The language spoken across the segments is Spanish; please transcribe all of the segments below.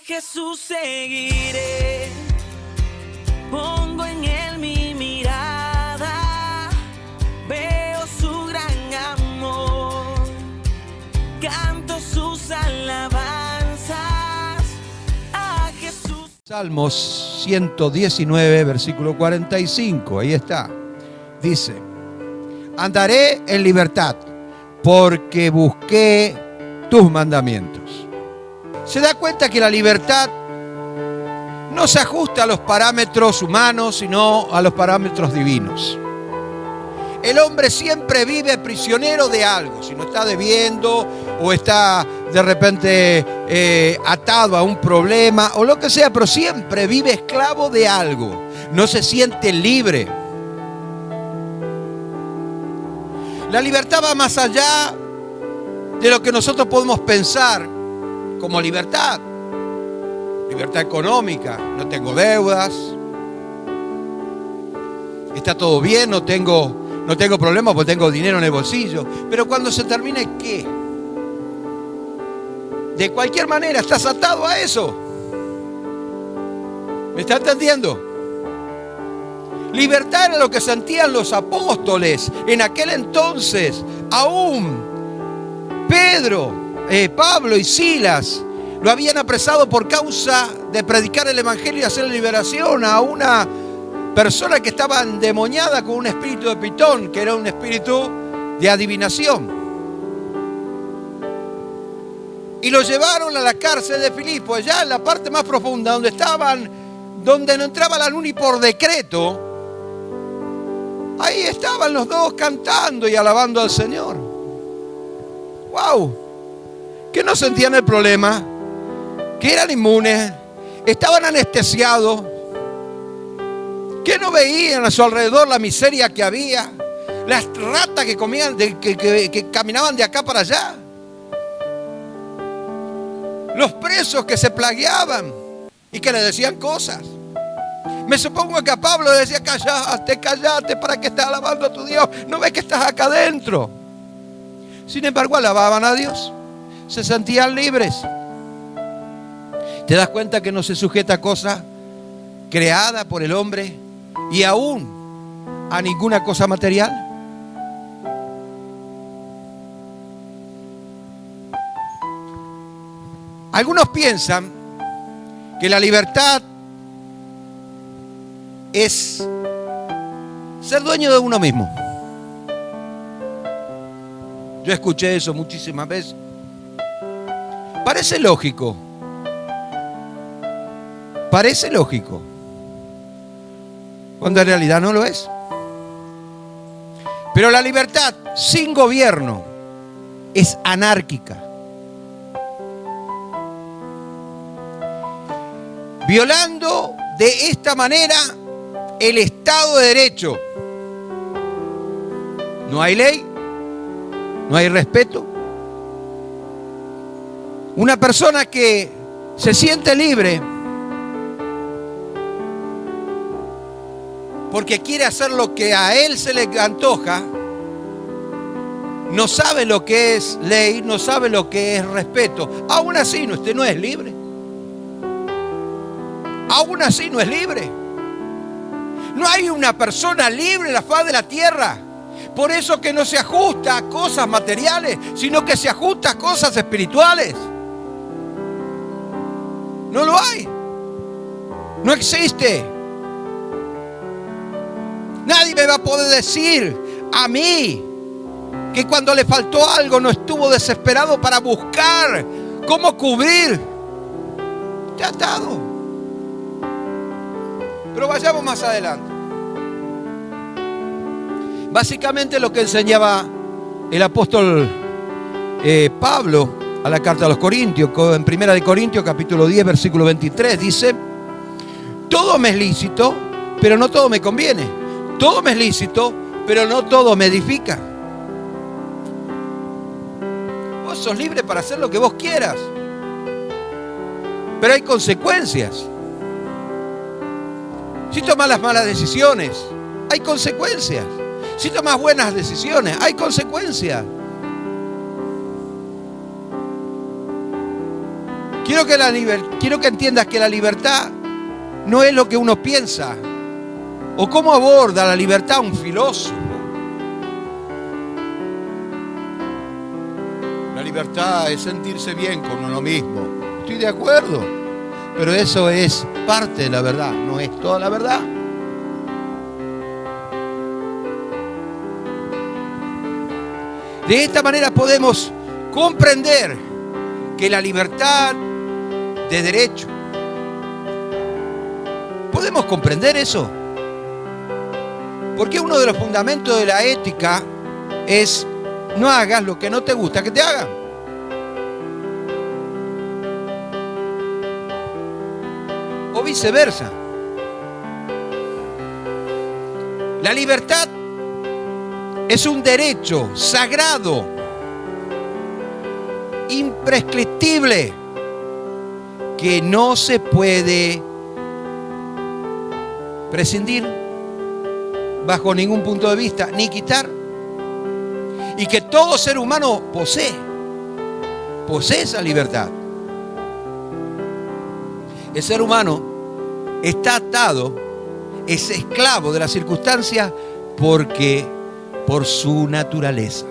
Jesús seguiré, pongo en él mi mirada, veo su gran amor, canto sus alabanzas a Jesús. Salmos 119, versículo 45, ahí está. Dice: andaré en libertad, porque busqué tus mandamientos. Se da cuenta que la libertad no se ajusta a los parámetros humanos, sino a los parámetros divinos. El hombre siempre vive prisionero de algo, si no está debiendo o está de repente atado a un problema o lo que sea, pero siempre vive esclavo de algo, no se siente libre. La libertad va más allá de lo que nosotros podemos pensar como libertad. Libertad económica, no tengo deudas, está todo bien, no tengo problemas porque tengo dinero en el bolsillo. Pero cuando se termine, ¿qué? De cualquier manera estás atado a eso. ¿Me está entendiendo? Libertad era lo que sentían los apóstoles en aquel entonces. Aún Pablo y Silas lo habían apresado por causa de predicar el evangelio y hacer liberación a una persona que estaba endemoniada con un espíritu de pitón, que era un espíritu de adivinación. Y lo llevaron a la cárcel de Filipo, allá en la parte más profunda, donde no entraba la luz ni por decreto. Ahí estaban los dos cantando y alabando al Señor. ¡Wow! Que no sentían el problema, que eran inmunes, estaban anestesiados, que no veían a su alrededor la miseria que había, las ratas que comían, que caminaban de acá para allá, los presos que se plagueaban y que le decían cosas. Me supongo que a Pablo le decía: cállate, ¿para qué estás alabando a tu Dios? ¿No ves que estás acá adentro? Sin embargo, alababan a Dios, se sentían libres. ¿Te das cuenta que no se sujeta a cosa creada por el hombre y aún a ninguna cosa material? Algunos piensan que la libertad es ser dueño de uno mismo. Yo escuché eso muchísimas veces. Parece lógico. Parece lógico, cuando en realidad no lo es. Pero la libertad sin gobierno es anárquica. Violando de esta manera el Estado de Derecho. No hay ley, no hay respeto. Una persona que se siente libre porque quiere hacer lo que a él se le antoja, no sabe lo que es ley, no sabe lo que es respeto. Aún así, usted no es libre. Aún así no es libre. No hay una persona libre en la faz de la tierra. Por eso que no se ajusta a cosas materiales, sino que se ajusta a cosas espirituales. No lo hay. No existe. Nadie me va a poder decir a mí que cuando le faltó algo no estuvo desesperado para buscar cómo cubrir. Te ha atado. Pero vayamos más adelante. Básicamente lo que enseñaba el apóstol Pablo a la carta a los Corintios, en 1 Corintios capítulo 10 versículo 23, dice: todo me es lícito, pero no todo me conviene. Todo me es lícito, pero no todo me edifica. Vos sos libre para hacer lo que vos quieras, pero hay consecuencias. Si tomas las malas decisiones, hay consecuencias. Si tomas buenas decisiones, hay consecuencias. Quiero que entiendas que la libertad no es lo que uno piensa o cómo aborda la libertad un filósofo. La libertad es sentirse bien con uno mismo. Estoy de acuerdo, pero eso es parte de la verdad, no es toda la verdad. De esta manera podemos comprender que la libertad de derecho, ¿podemos comprender eso? Porque uno de los fundamentos de la ética es no hagas lo que no te gusta que te hagan. O viceversa. La libertad es un derecho sagrado, imprescriptible, que no se puede prescindir bajo ningún punto de vista, ni quitar. Y que todo ser humano posee esa libertad. El ser humano está atado, es esclavo de las circunstancias por su naturaleza.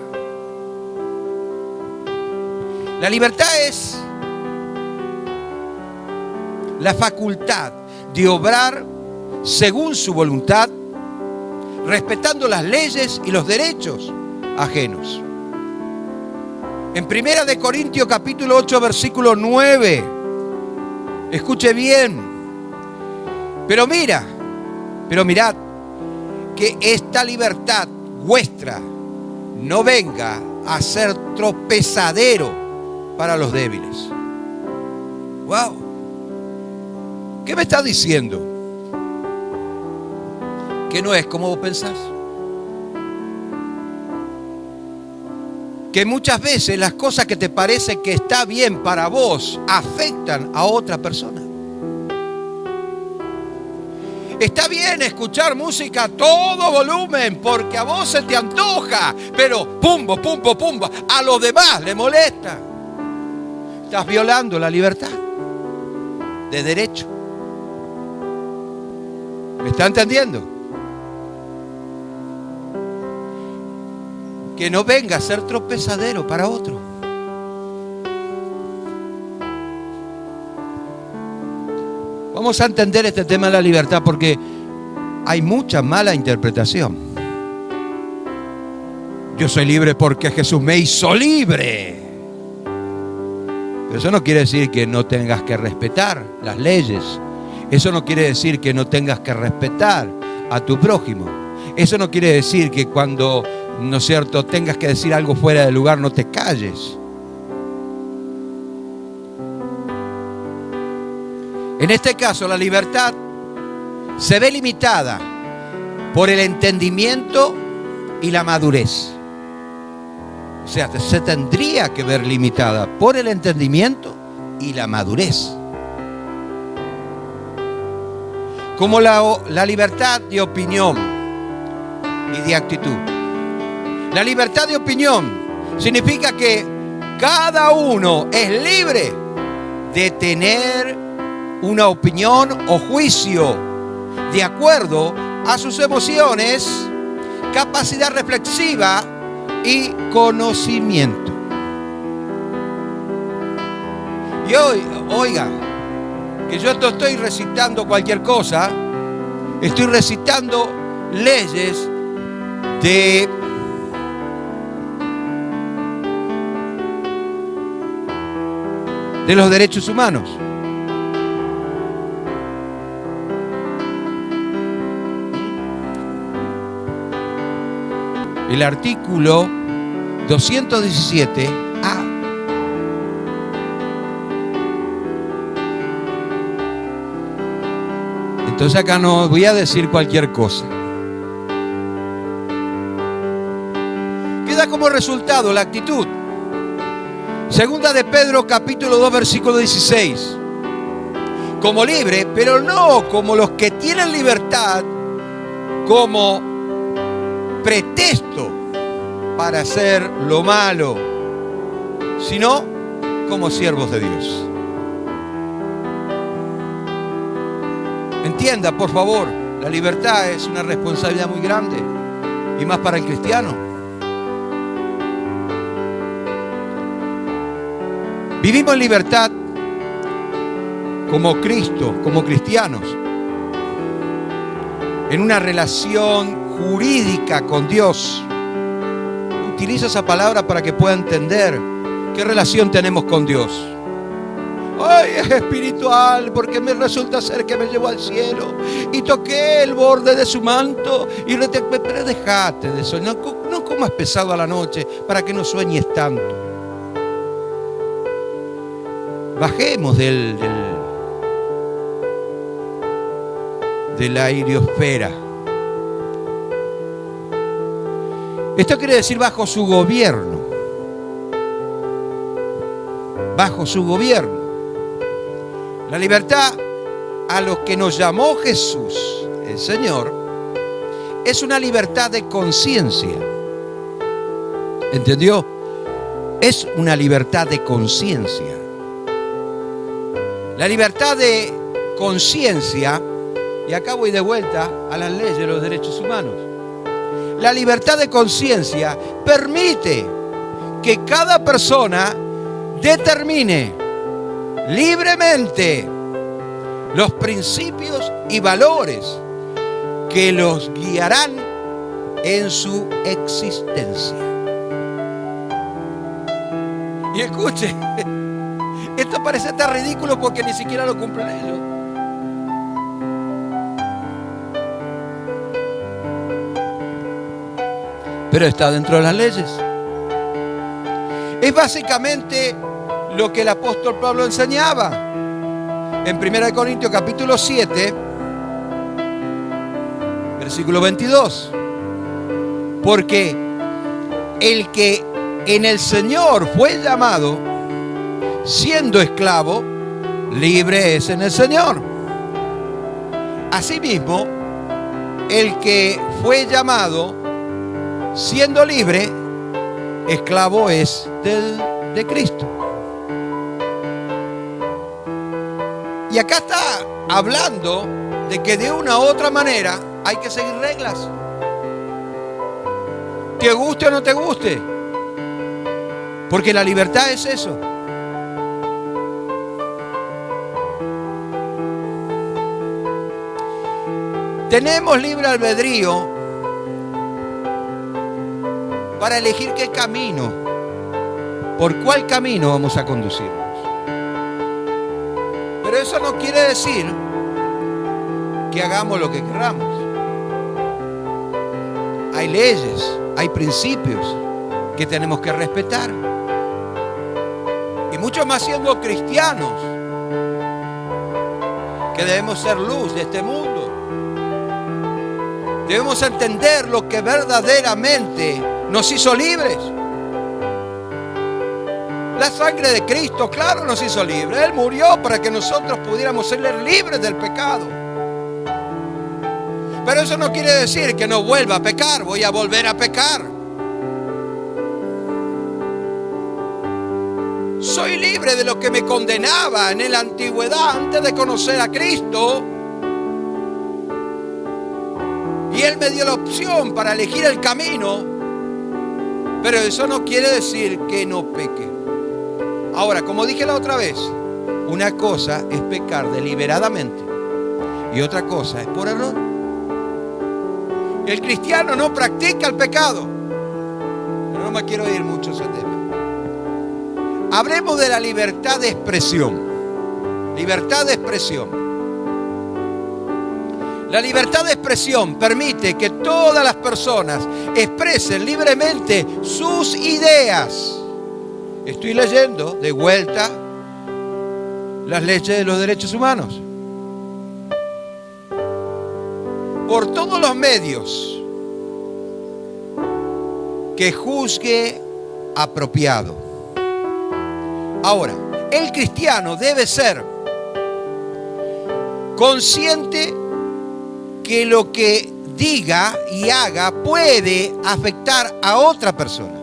La libertad es la facultad de obrar según su voluntad, respetando las leyes y los derechos ajenos. En 1 de Corintios capítulo 8 versículo 9, escuche bien, pero mirad que esta libertad vuestra no venga a ser tropezadero para los débiles. Wow. ¿Qué me está diciendo? Que no es como vos pensás. Que muchas veces las cosas que te parece que está bien para vos afectan a otra persona. Está bien escuchar música a todo volumen porque a vos se te antoja, pero pumbo, a los demás le molesta. Estás violando la libertad de derecho. ¿Me está entendiendo? Que no venga a ser tropezadero para otro. Vamos a entender este tema de la libertad porque hay mucha mala interpretación. Yo soy libre porque Jesús me hizo libre. Pero eso no quiere decir que no tengas que respetar las leyes. Eso no quiere decir que no tengas que respetar a tu prójimo. Eso no quiere decir que cuando, ¿no es cierto?, tengas que decir algo fuera de lugar, no te calles. En este caso, la libertad se ve limitada por el entendimiento y la madurez. O sea, se tendría que ver limitada por el entendimiento y la madurez. Como la libertad de opinión y de actitud. La libertad de opinión significa que cada uno es libre de tener una opinión o juicio de acuerdo a sus emociones, capacidad reflexiva y conocimiento. Y hoy, oiga, que yo estoy recitando cualquier cosa, estoy recitando leyes de los derechos humanos. El artículo 217A. Entonces acá no voy a decir cualquier cosa. Queda como resultado la actitud. Segunda de Pedro capítulo 2 versículo 16. Como libre, pero no como los que tienen libertad como pretexto para hacer lo malo, sino como siervos de Dios. Entienda, por favor, la libertad es una responsabilidad muy grande, y más para el cristiano. Vivimos en libertad como Cristo, como cristianos, en una relación jurídica con Dios. Utilizo esa palabra para que pueda entender qué relación tenemos con Dios. Ay, es espiritual, porque me resulta ser que me llevó al cielo y toqué el borde de su manto. Pero dejate de eso, no comas pesado a la noche para que no sueñes tanto. Bajemos de la aeriosfera. Esto quiere decir bajo su gobierno. Bajo su gobierno. La libertad a los que nos llamó Jesús, el Señor, es una libertad de conciencia. ¿Entendió? Es una libertad de conciencia. La libertad de conciencia, y acá voy de vuelta a las leyes de los derechos humanos. La libertad de conciencia permite que cada persona determine libremente los principios y valores que los guiarán en su existencia. Y escuche, esto parece tan ridículo porque ni siquiera lo cumplen ellos. Pero está dentro de las leyes. Es básicamente lo que el apóstol Pablo enseñaba en 1 Corintios capítulo 7, versículo 22. Porque el que en el Señor fue llamado, siendo esclavo, libre es en el Señor. Asimismo, el que fue llamado, siendo libre, esclavo es de Cristo. Y acá está hablando de que de una u otra manera hay que seguir reglas. Te guste o no te guste. Porque la libertad es eso. Tenemos libre albedrío para elegir qué camino, por cuál camino vamos a conducirnos. Pero eso no quiere decir que hagamos lo que queramos. Hay leyes, hay principios que tenemos que respetar. Y mucho más siendo cristianos, que debemos ser luz de este mundo. Debemos entender lo que verdaderamente nos hizo libres. La sangre de Cristo, claro, nos hizo libres. Él murió para que nosotros pudiéramos ser libres del pecado. Pero eso no quiere decir que no vuelva a pecar. Voy a volver a pecar. Soy libre de lo que me condenaba en la antigüedad antes de conocer a Cristo. Y Él me dio la opción para elegir el camino. Pero eso no quiere decir que no peque. Ahora, como dije la otra vez, una cosa es pecar deliberadamente y otra cosa es por error. El cristiano no practica el pecado. Pero no me quiero ir mucho a ese tema. Hablemos de la libertad de expresión. Libertad de expresión. La libertad de expresión permite que todas las personas expresen libremente sus ideas. Estoy leyendo de vuelta las leyes de los derechos humanos. Por todos los medios que juzgue apropiado. Ahora, el cristiano debe ser consciente que lo que diga y haga puede afectar a otra persona.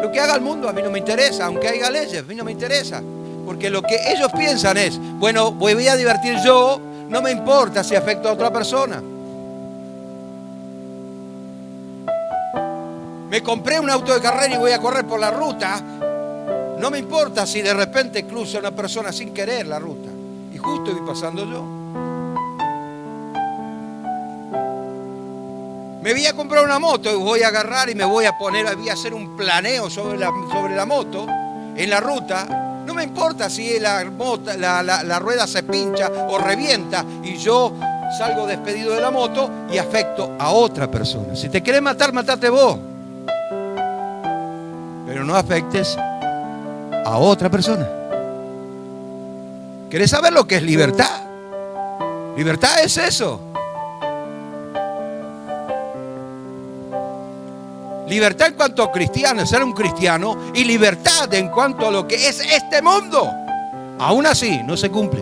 Lo que haga el mundo a mí no me interesa, aunque haya leyes, a mí no me interesa. Porque lo que ellos piensan es, bueno, voy a divertir yo, no me importa si afecto a otra persona. Me compré un auto de carrera y voy a correr por la ruta. No me importa si de repente cruza una persona sin querer la ruta. Y justo voy pasando yo. Me voy a comprar una moto y voy a agarrar y me voy a poner, voy a hacer un planeo sobre la moto en la ruta. No me importa si la rueda se pincha o revienta y yo salgo despedido de la moto y afecto a otra persona. Si te querés matar, matate vos. Pero no afectes a otra persona. ¿Querés saber lo que es libertad? Libertad es eso. Libertad en cuanto a cristiano, ser un cristiano, y libertad en cuanto a lo que es este mundo. Aún así, no se cumple.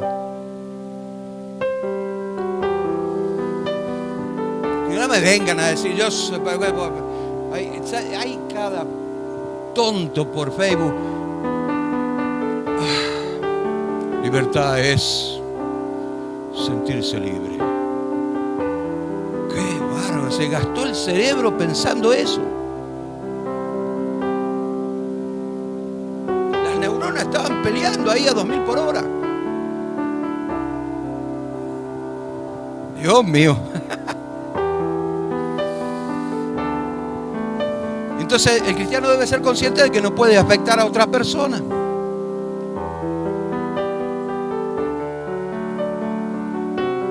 Y no me vengan a decir, hay cada tonto por Facebook. Libertad es sentirse libre. Qué bárbaro, se gastó el cerebro pensando eso. Las neuronas estaban peleando ahí a 2000 por hora. Dios mío. Entonces el cristiano debe ser consciente de que no puede afectar a otras personas.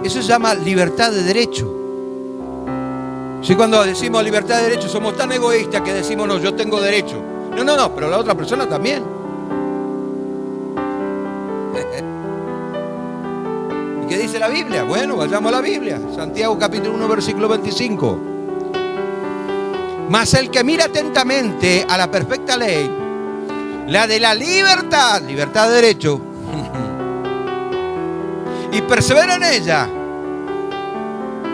Eso se llama libertad de derecho. Si cuando decimos libertad de derecho somos tan egoístas que decimos no, yo tengo derecho. No, pero la otra persona también. ¿Y qué dice la Biblia? Bueno, vayamos a la Biblia. Santiago capítulo 1 versículo 25. Mas el que mira atentamente a la perfecta ley, la de la libertad de derecho, y persevera en ella.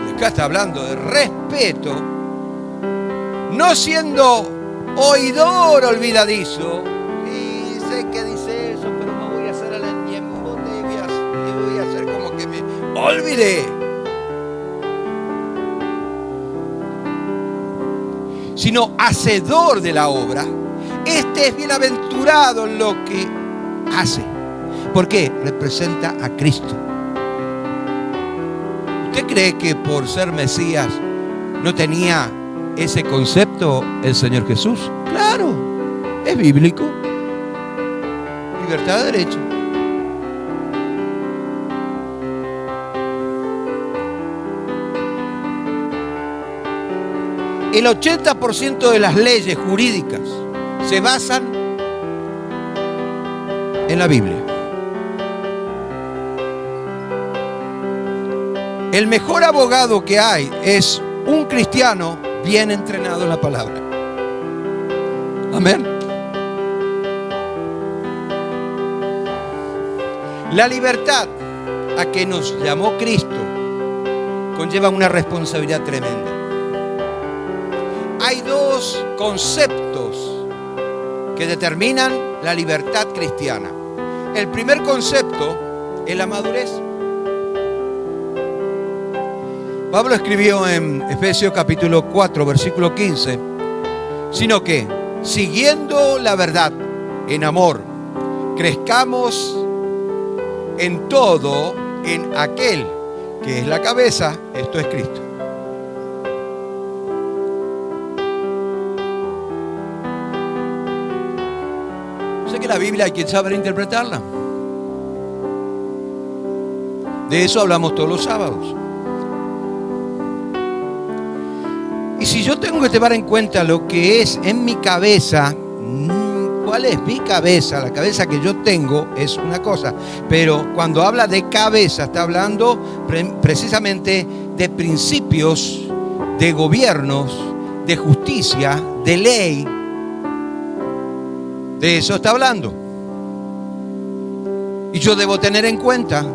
Y acá está hablando de respeto, no siendo oidor olvidadizo. Y sé que dice eso, pero me voy a hacer a la ñembote y voy a hacer como que me olvidé. Sino hacedor de la obra. Este es bienaventurado en lo que hace. ¿Por qué? Representa a Cristo. ¿Usted cree que por ser Mesías no tenía ese concepto el Señor Jesús? Claro, es bíblico. Libertad de derecho. El 80% de las leyes jurídicas se basan en la Biblia. El mejor abogado que hay es un cristiano bien entrenado en la palabra. Amén. La libertad a que nos llamó Cristo conlleva una responsabilidad tremenda. Hay dos conceptos que determinan la libertad cristiana. El primer concepto es la madurez. Pablo escribió en Efesios capítulo 4, versículo 15, sino que, siguiendo la verdad en amor, crezcamos en todo en aquel que es la cabeza, esto es Cristo. Sé que la Biblia hay que saber interpretarla. De eso hablamos todos los sábados. Y si yo tengo que tomar en cuenta lo que es en mi cabeza, ¿cuál es mi cabeza? La cabeza que yo tengo es una cosa, pero cuando habla de cabeza está hablando precisamente de principios, de gobiernos, de justicia, de ley. De eso está hablando. Y yo debo tener en cuenta,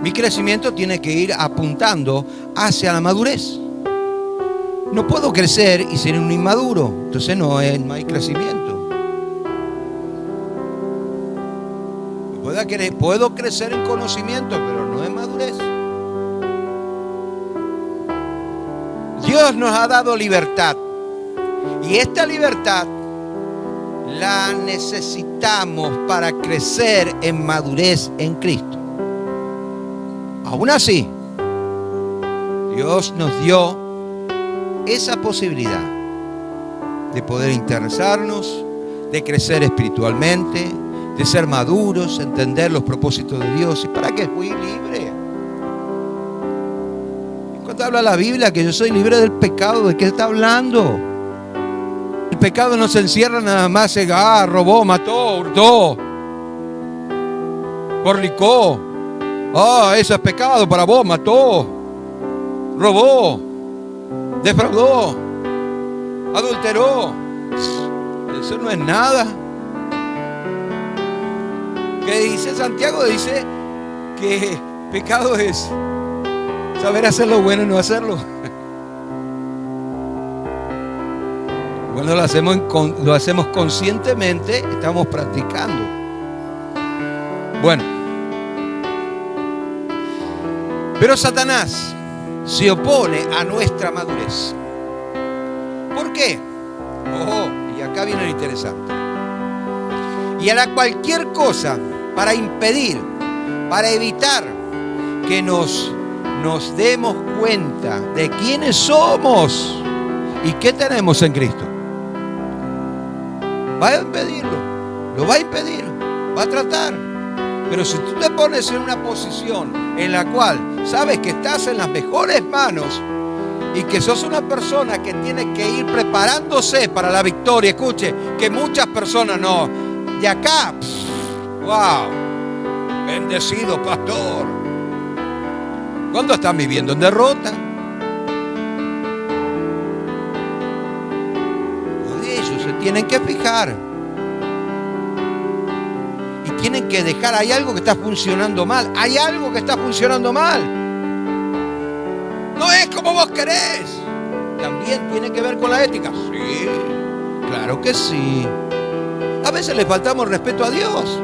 mi crecimiento tiene que ir apuntando hacia la madurez. No puedo crecer y ser un inmaduro, entonces no hay crecimiento. Puedo crecer en conocimiento, pero no en madurez. Dios nos ha dado libertad. Y esta libertad la necesitamos para crecer en madurez en Cristo. Aún así, Dios nos dio esa posibilidad de poder interesarnos, de crecer espiritualmente, de ser maduros, entender los propósitos de Dios. ¿Y para qué fui libre? Cuando habla la Biblia que yo soy libre del pecado, ¿de qué está hablando? El pecado no se encierra nada más en robó, mató, hurtó, fornicó. Eso es pecado para vos, mató, robó, defraudó, adulteró. Eso no es nada. ¿Qué dice Santiago? Dice que pecado es saber hacer lo bueno y no hacerlo. Cuando lo hacemos conscientemente, estamos practicando. Bueno, pero Satanás se opone a nuestra madurez. ¿Por qué? Y acá viene lo interesante. Y hará cualquier cosa para impedir, para evitar que nos demos cuenta de quiénes somos y qué tenemos en Cristo. Va a impedirlo, lo va a impedir, va a tratar. Pero si tú te pones en una posición en la cual sabes que estás en las mejores manos y que sos una persona que tiene que ir preparándose para la victoria, escuche, que muchas personas no, de acá, wow, bendecido pastor. ¿Cuándo están viviendo en derrota? Ellos se tienen que fijar y tienen que dejar. Hay algo que está funcionando mal. Hay algo que está funcionando mal. No es como vos querés. También tiene que ver con la ética. Sí, claro que sí. A veces le faltamos respeto a Dios.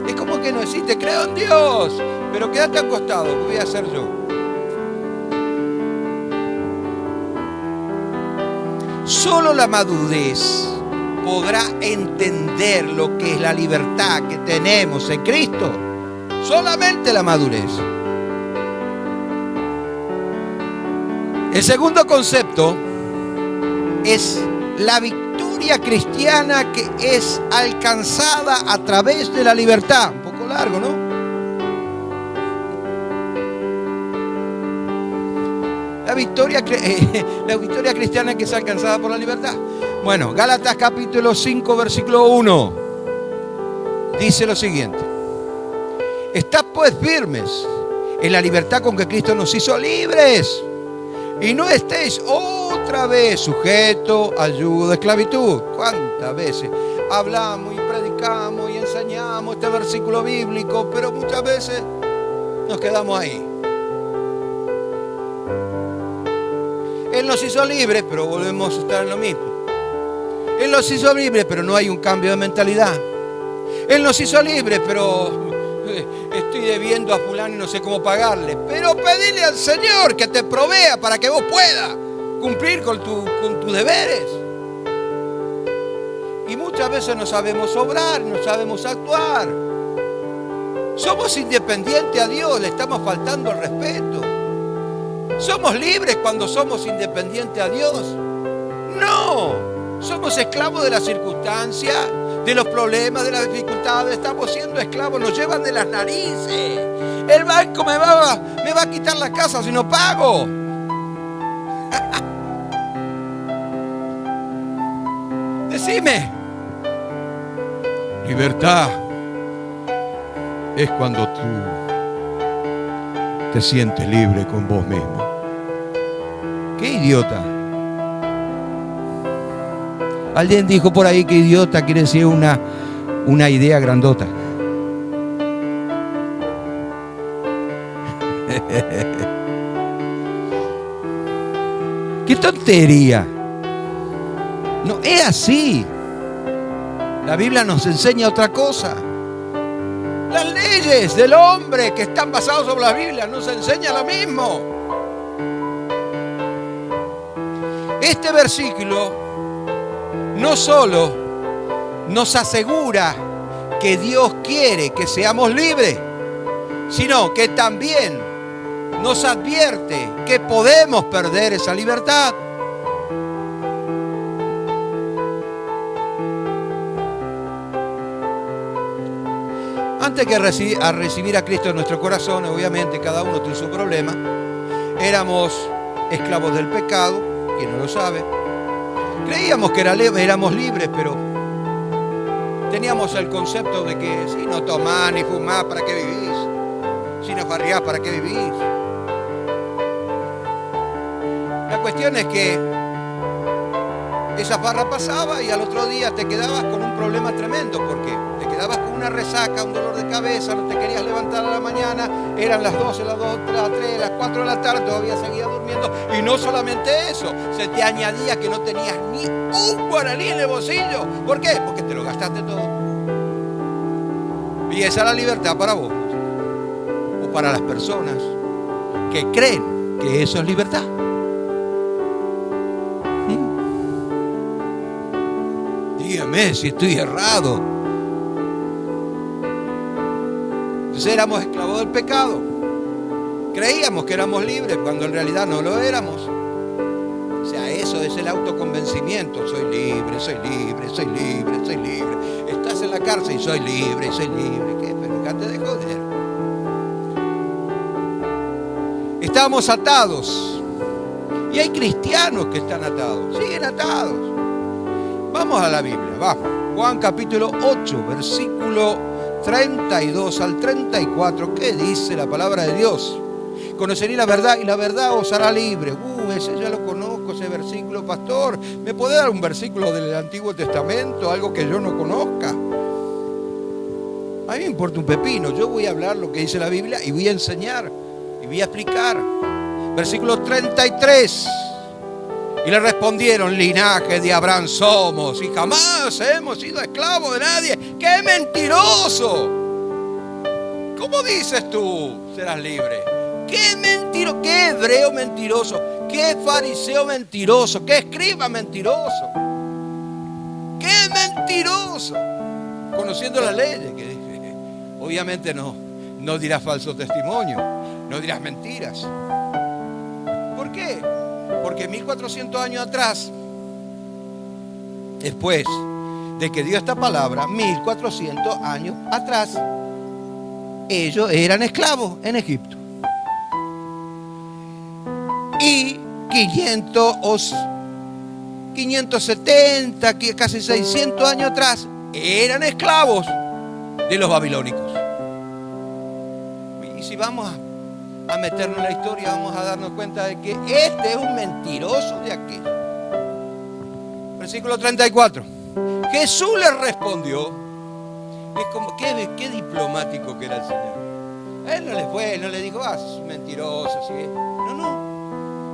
Es como que no existe. Creo en Dios, pero quédate acostado. ¿Qué voy a hacer yo? Solo la madurez podrá entender lo que es la libertad que tenemos en Cristo. Solamente la madurez. El segundo concepto es la victoria cristiana que es alcanzada a través de la libertad. Un poco largo, ¿no? La victoria cristiana que es alcanzada por la libertad. Bueno, Gálatas capítulo 5, versículo 1. Dice lo siguiente. Estad pues firmes en la libertad con que Cristo nos hizo libres. Y no estéis otra vez sujetos al yugo de esclavitud. ¿Cuántas veces hablamos y predicamos y enseñamos este versículo bíblico? Pero muchas veces nos quedamos ahí. Él nos hizo libres, pero volvemos a estar en lo mismo. Él nos hizo libres, pero no hay un cambio de mentalidad. Él nos hizo libres, pero estoy debiendo a fulano y no sé cómo pagarle. Pero pedile al Señor que te provea para que vos puedas cumplir con tus deberes. Y muchas veces no sabemos obrar, no sabemos actuar. Somos independientes a Dios, le estamos faltando el respeto. ¿Somos libres cuando somos independientes a Dios? No, somos esclavos de las circunstancias, de los problemas, de las dificultades. Estamos siendo esclavos, nos llevan de las narices. El banco me va a quitar la casa si no pago. Decime. Libertad es cuando tú te sientes libre con vos mismo. ¡Qué idiota! Alguien dijo por ahí que idiota quiere decir una idea grandota. ¡Qué tontería! No, es así. La Biblia nos enseña otra cosa. Las leyes del hombre que están basadas sobre la Biblia nos enseñan lo mismo. Este versículo no solo nos asegura que Dios quiere que seamos libres, sino que también nos advierte que podemos perder esa libertad. Antes que recibir a Cristo en nuestro corazón, obviamente cada uno tiene su problema, éramos esclavos del pecado, quien no lo sabe. Creíamos que éramos libres, pero teníamos el concepto de que si no tomás ni fumás, ¿para qué vivís? Si no farreás, ¿para qué vivís? La cuestión es que esa farra pasaba y al otro día te quedabas con un problema tremendo. ¿Por qué? Te quedabas con una resaca, un dolor de cabeza, no te querías levantar a la mañana, eran las 12, las 2, las 3, las 4 de la tarde, todavía seguías durmiendo. Y no solamente eso, se te añadía que no tenías ni un guaraní en el bolsillo. ¿Por qué? Porque te lo gastaste todo. Y esa es la libertad para vos, o para las personas que creen que eso es libertad. Dígame si estoy errado. Entonces éramos esclavos del pecado. Creíamos que éramos libres cuando en realidad no lo éramos. O sea, eso es el autoconvencimiento. Soy libre, soy libre, soy libre, soy libre. Estás en la cárcel y soy libre, soy libre. ¿Qué? Pero déjate de joder. Estábamos atados. Y hay cristianos que están atados. Siguen atados. Vamos a la Biblia, vamos. Juan capítulo 8, versículo 32 al 34. ¿Qué dice la palabra de Dios? Conoceréis la verdad y la verdad os hará libre. Ese ya lo conozco, ese versículo, pastor. ¿Me puede dar un versículo del Antiguo Testamento? Algo que yo no conozca. A mí me importa un pepino. Yo voy a hablar lo que dice la Biblia y voy a enseñar y voy a explicar. Versículo 33. Y le respondieron: linaje de Abraham somos y jamás hemos sido esclavos de nadie. ¡Qué mentiroso! ¿Cómo dices tú serás libre? ¡Qué mentiroso! ¡Qué hebreo mentiroso! ¡Qué fariseo mentiroso! ¡Qué escriba mentiroso! ¡Qué mentiroso! Conociendo las leyes, que obviamente no dirás falso testimonio, no dirás mentiras. ¿Por qué? Porque 1400 años atrás, después de que dio esta palabra, 1400 años atrás, ellos eran esclavos en Egipto. Y 570, casi 600 años atrás, eran esclavos de los babilónicos. Y si vamos a meternos en la historia, vamos a darnos cuenta de que este es un mentiroso de aquello. Versículo 34. Jesús le respondió. Es como, qué diplomático que era el Señor. Él no le dijo, es mentiroso. ¿Sí? No.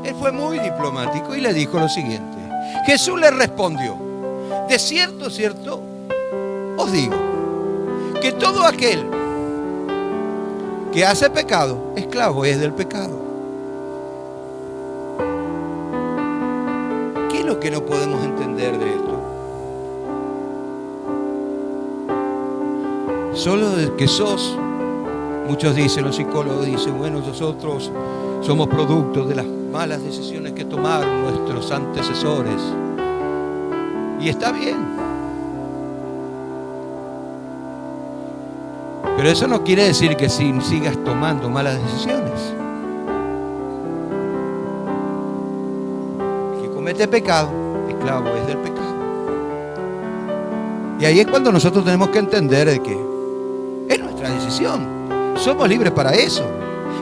Él fue muy diplomático y le dijo lo siguiente. Jesús le respondió: de cierto, cierto, os digo, que todo aquel que hace pecado, esclavo es del pecado. ¿Qué es lo que no podemos entender de esto? Solo de que muchos dicen, los psicólogos dicen, bueno, nosotros somos producto de las malas decisiones que tomaron nuestros antecesores. Y está bien. Pero eso no quiere decir que sigas tomando malas decisiones. El que comete pecado, esclavo es del pecado. Y ahí es cuando nosotros tenemos que entender de que es nuestra decisión. Somos libres para eso,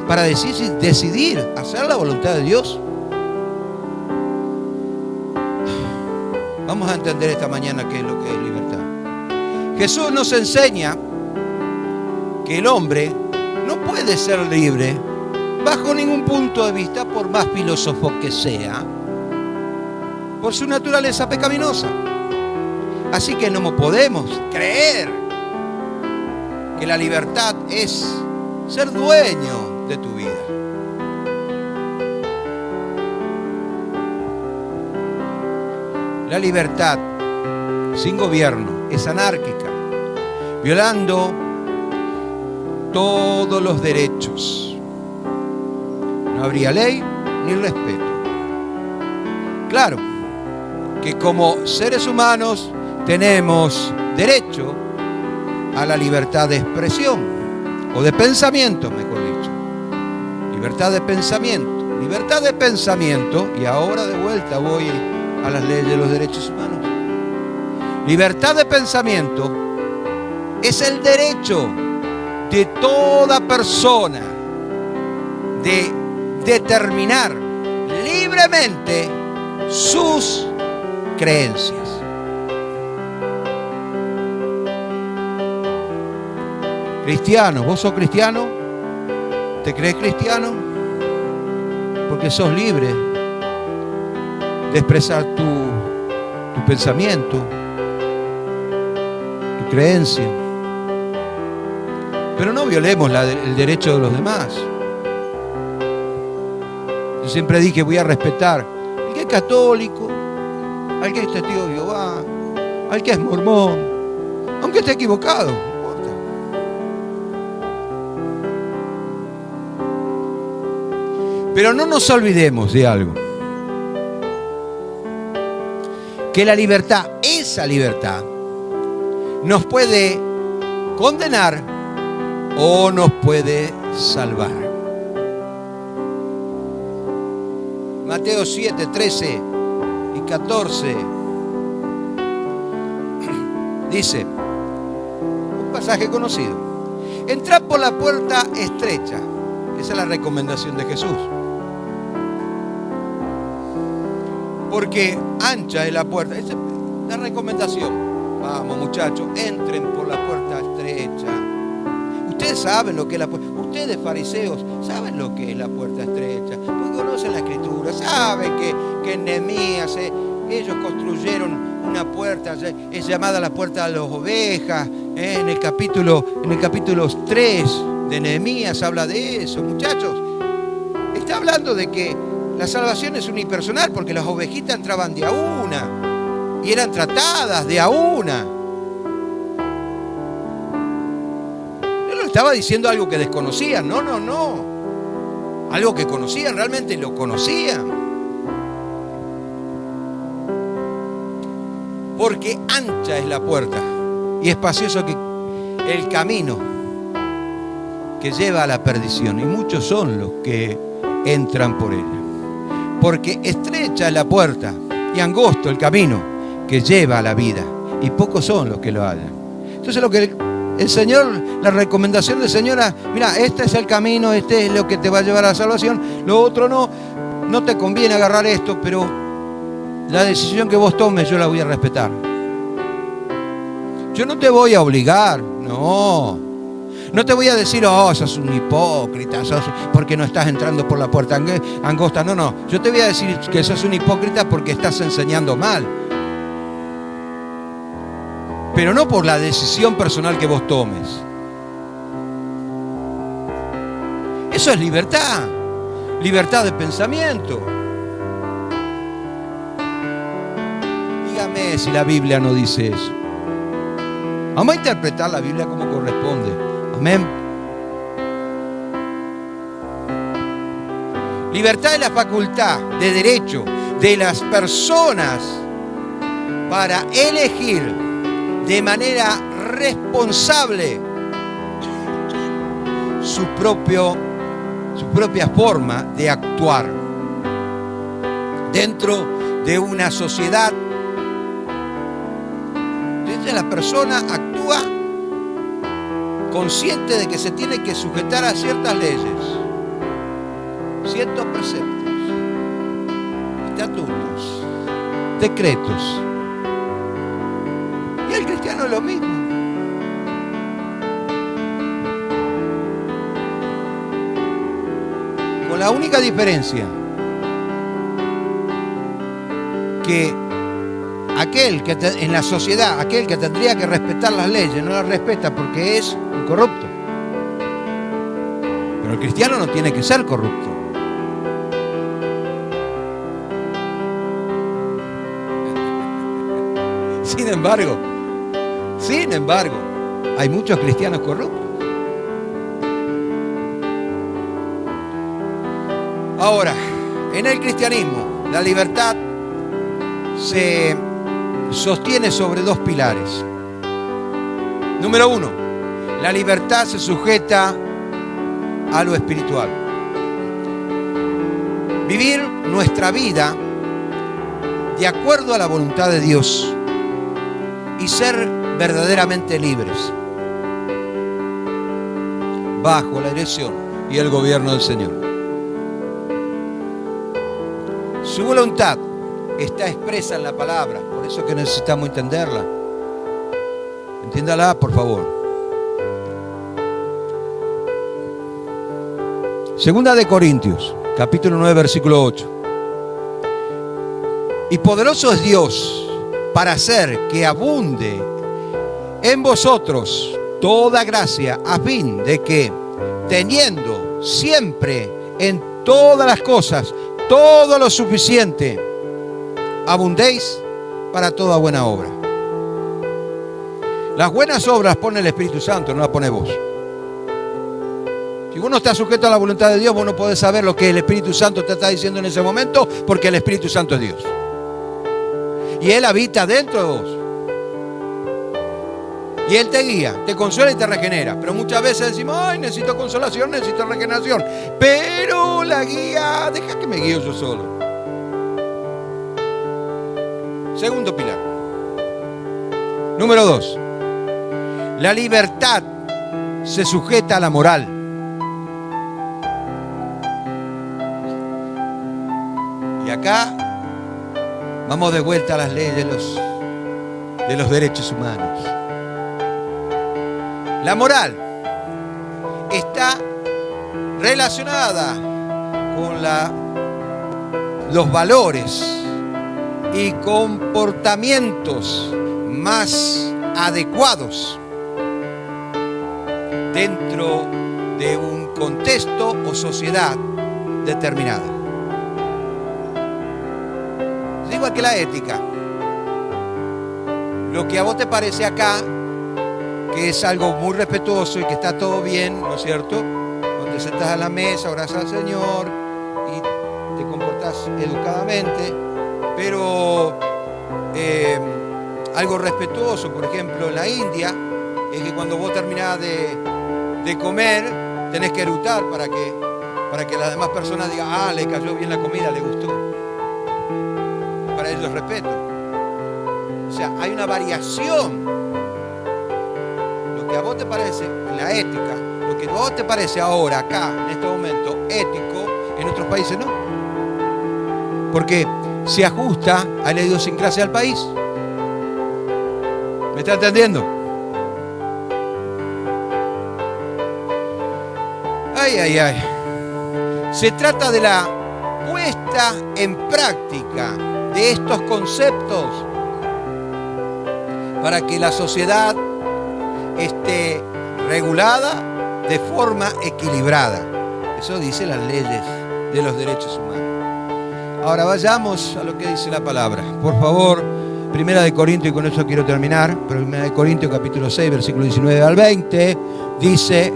para decidir hacer la voluntad de Dios. Vamos a entender esta mañana qué es lo que es libertad. Jesús nos enseña que el hombre no puede ser libre bajo ningún punto de vista, por más filósofo que sea, por su naturaleza pecaminosa. Así que no podemos creer que la libertad es ser dueño de tu vida. La libertad sin gobierno es anárquica, violando todos los derechos. No habría ley ni respeto. Claro que como seres humanos tenemos derecho a la libertad de expresión o de pensamiento, mejor dicho. Libertad de pensamiento. Libertad de pensamiento, y ahora de vuelta voy a las leyes de los derechos humanos. Libertad de pensamiento es el derecho de toda persona de determinar libremente sus creencias. Cristiano, ¿vos sos cristiano? ¿Te crees cristiano? Porque sos libre de expresar tu pensamiento, tu creencia. Pero no violemos el derecho de los demás. Yo siempre dije, voy a respetar al que es católico, al que es testigo de Jehová, al que es mormón, aunque esté equivocado. Pero no nos olvidemos de algo. Que la libertad, esa libertad, nos puede condenar o nos puede salvar. Mateo 7, 13 y 14 dice, un pasaje conocido: entrad por la puerta estrecha. Esa es la recomendación de Jesús. Porque ancha es la puerta. Esa es la recomendación. Vamos, muchachos, entren por la puerta estrecha. Ustedes saben lo que es la puerta. Ustedes, fariseos, saben lo que es la puerta estrecha. Porque conocen la Escritura. Saben que en Nehemías ellos construyeron una puerta. Es llamada la puerta de las ovejas. En el capítulo 3 de Nehemías habla de eso, muchachos. Está hablando de que la salvación es unipersonal, porque las ovejitas entraban de a una y eran tratadas de a una. Yo no estaba diciendo algo que desconocían, no. Algo que conocían, realmente lo conocían. Porque ancha es la puerta y espacioso que el camino que lleva a la perdición, y muchos son los que entran por ella. Porque estrecha es la puerta y angosto el camino que lleva a la vida, y pocos son los que lo hallan. Entonces lo que el Señor, la recomendación del Señor es: mira, este es el camino, este es lo que te va a llevar a la salvación, lo otro no te conviene agarrar esto, pero la decisión que vos tomes yo la voy a respetar. Yo no te voy a obligar, no te voy a decir, sos un hipócrita, porque no estás entrando por la puerta angosta. No. Yo te voy a decir que sos un hipócrita porque estás enseñando mal. Pero no por la decisión personal que vos tomes. Eso es libertad. Libertad de pensamiento. Dígame si la Biblia no dice eso. Vamos a interpretar la Biblia como corresponde. Amén. Libertad es la facultad de derecho de las personas para elegir de manera responsable su propia forma de actuar dentro de una sociedad. Entonces la persona actúa consciente de que se tiene que sujetar a ciertas leyes, ciertos preceptos, estatutos, decretos. Y el cristiano es lo mismo. Con la única diferencia que aquel que en la sociedad, aquel que tendría que respetar las leyes, no las respeta porque es un corrupto. Pero el cristiano no tiene que ser corrupto. Sin embargo, hay muchos cristianos corruptos. Ahora, en el cristianismo, la libertad se sostiene sobre dos pilares. Número uno, la libertad se sujeta a lo espiritual. Vivir nuestra vida de acuerdo a la voluntad de Dios y ser verdaderamente libres bajo la dirección y el gobierno del Señor. Su voluntad está expresa en la palabra, por eso que necesitamos entenderla. Entiéndala, por favor. Segunda de Corintios, capítulo 9, versículo 8. Y poderoso es Dios para hacer que abunde en vosotros toda gracia, a fin de que, teniendo siempre en todas las cosas todo lo suficiente, abundéis para toda buena obra. Las buenas obras pone el Espíritu Santo, no las pone vos. Si vos no estás sujeto a la voluntad de Dios, vos no podés saber lo que el Espíritu Santo te está diciendo en ese momento, porque el Espíritu Santo es Dios. Y Él habita dentro de vos. Y Él te guía, te consuela y te regenera. Pero muchas veces decimos, ay, necesito consolación, necesito regeneración. Pero la guía, deja que me guíe yo solo. Segundo pilar. Número 2. La libertad se sujeta a la moral. Y acá vamos de vuelta a las leyes de los derechos humanos. La moral está relacionada con los valores y comportamientos más adecuados dentro de un contexto o sociedad determinada. Es igual que la ética. Lo que a vos te parece acá, que es algo muy respetuoso y que está todo bien, ¿no es cierto? Cuando te sentás a la mesa, orás al Señor y te comportás educadamente, pero algo respetuoso, por ejemplo, en la India, es que cuando vos terminás de comer, tenés que eructar para que las demás personas digan, ah, le cayó bien la comida, le gustó. Para ellos respeto. O sea, hay una variación. Lo que a vos te parece en la ética, lo que a vos te parece ahora, acá, en este momento, ético, en otros países no. Porque se ajusta a la idiosincrasia del país. ¿Me está entendiendo? Ay, ay, ay. Se trata de la puesta en práctica de estos conceptos para que la sociedad esté regulada de forma equilibrada. Eso dice las leyes de los derechos humanos. Ahora vayamos a lo que dice la palabra. Por favor, Primera de Corintios, y con eso quiero terminar. Primera de Corintios, capítulo 6, versículo 19 al 20, dice: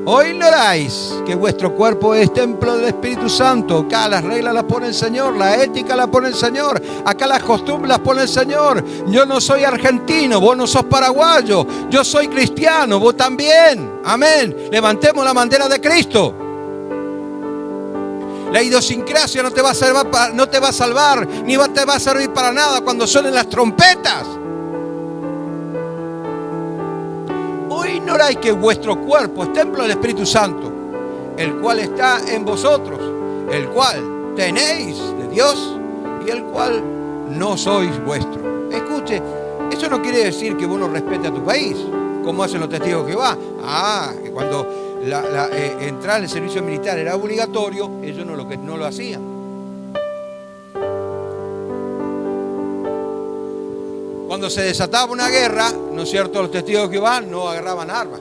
¿o ignoráis que vuestro cuerpo es templo del Espíritu Santo? Acá las reglas las pone el Señor, la ética la pone el Señor, acá las costumbres las pone el Señor. Yo no soy argentino, vos no sos paraguayo, yo soy cristiano, vos también. Amén. Levantemos la bandera de Cristo. La idiosincrasia no te va a salvar, ni te va a servir para nada cuando suenen las trompetas. ¿O ignoráis que vuestro cuerpo es templo del Espíritu Santo, el cual está en vosotros, el cual tenéis de Dios y el cual no sois vuestro? Escuche, eso no quiere decir que vos no respetes a tu país, como hacen los testigos de Jehová. Que cuando entrar en el servicio militar era obligatorio, ellos no lo hacían. cuando se desataba una guerra, ¿no es cierto?, los testigos de Jehová no agarraban armas.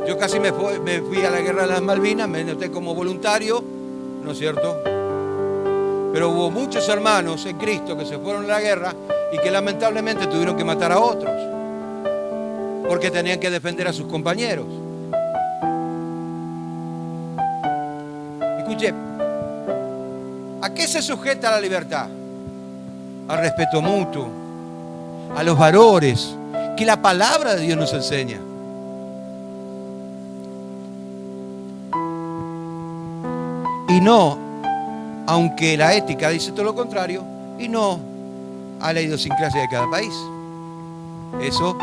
Yo casi me fui a la guerra de las Malvinas, me anoté como voluntario, ¿no es cierto? Pero hubo muchos hermanos en Cristo que se fueron a la guerra y que lamentablemente tuvieron que matar a otros, porque tenían que defender a sus compañeros. Escuche, ¿a qué se sujeta la libertad? Al respeto mutuo, a los valores que la palabra de Dios nos enseña. Y no, aunque la ética dice todo lo contrario, y no a la idiosincrasia de cada país. Eso,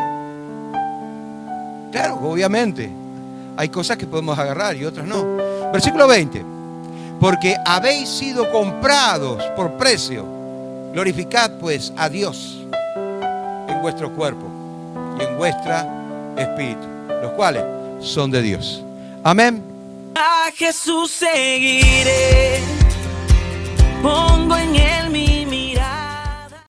claro, obviamente, hay cosas que podemos agarrar y otras no. Versículo 20. Porque habéis sido comprados por precio. Glorificad pues a Dios en vuestro cuerpo y en vuestra espíritu, los cuales son de Dios. Amén. A Jesús seguiré.